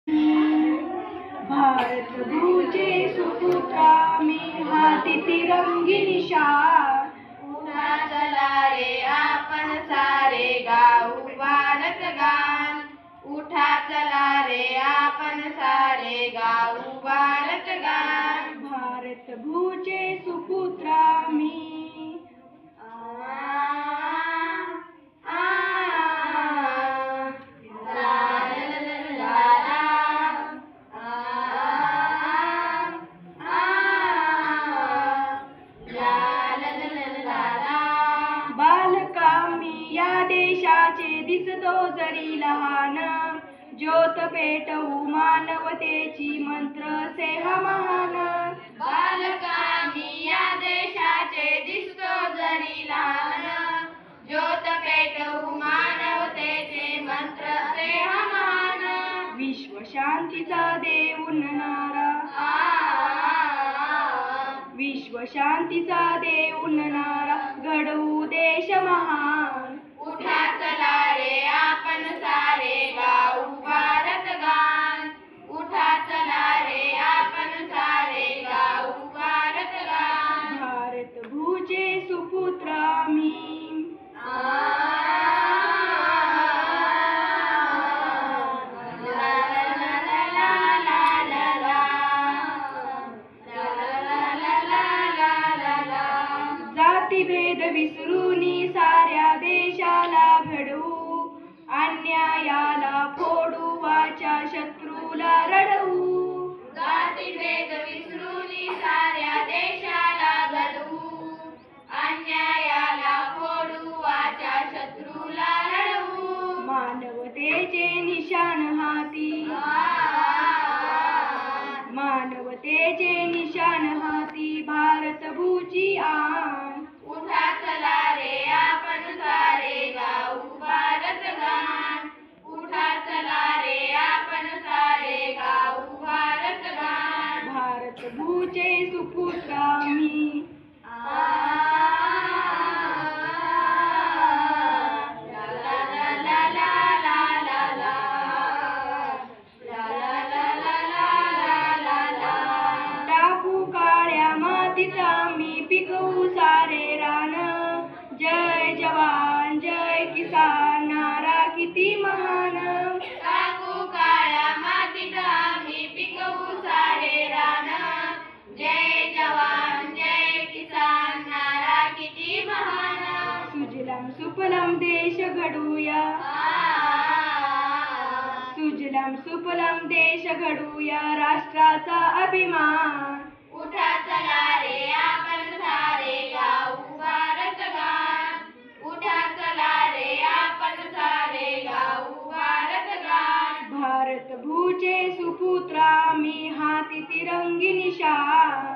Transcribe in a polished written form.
भारत भूचे सुपुत्रा मी हाती तिरंगी निशाण. उठा चला रे आपण सारे गाऊ भारत गान. उठा चला रे आपण सारे गाऊ भारत गान. भारत भूचे सुपुत्रा मी या देशाचे दिसतो जरी लहान. ज्योत पेटवू मानवतेची मंत्र सेह महान. बालकामी या देशाचे दिसतो जरी लहान. ज्योत पेटवू मानवतेचे मंत्र सेह महान. विश्व शांतीचा देव उन्नणारा विश्व शांतीचा देव उन्नणारा घडवू देश महान. उठा चला रे आपण सारे गाऊ भारत गान. उठा चला रे आपण सारे गाऊ भारत गान. भारत भूचे सुपुत्रा मी जातीभेद विसरूनी साऱ्या देशाला घडवू. अन्यायाला फोडू वाच्या शत्रूला रडवू. जातीभेद विसरूनी साऱ्या देशाला घडवू. अन्यायाला फोडू वाच्या शत्रूला लढवू. मानवतेचे निशाण हाती मानवतेचे निशाण हाती भारत भूची आन. उठा चला रे आपण सारे गाऊ भारत गान. उठा चला रे आपण सारे गाऊ भारत गान. भारत भूचे सुपुत्रा मी टाकू काळ्या मातीत आम्ही पिकवू सारे रान. जय जवान जय किसान नारा किती महान. टाकू काळ्या मातीत आम्ही पिकवू सारे रान. जय जवान जय किसान नारा किती महान. सुजलाम सुफलाम देश घडूया सुजलाम सुफलाम देश घडूया राष्ट्राचा अभिमान. उठा चला रे आपण सारे गाऊ भारत गान. उठा चला रे आपण सारे गाऊ भारत गान. भारत भूचे सुपुत्रा मी हाती तिरंगी निशाण.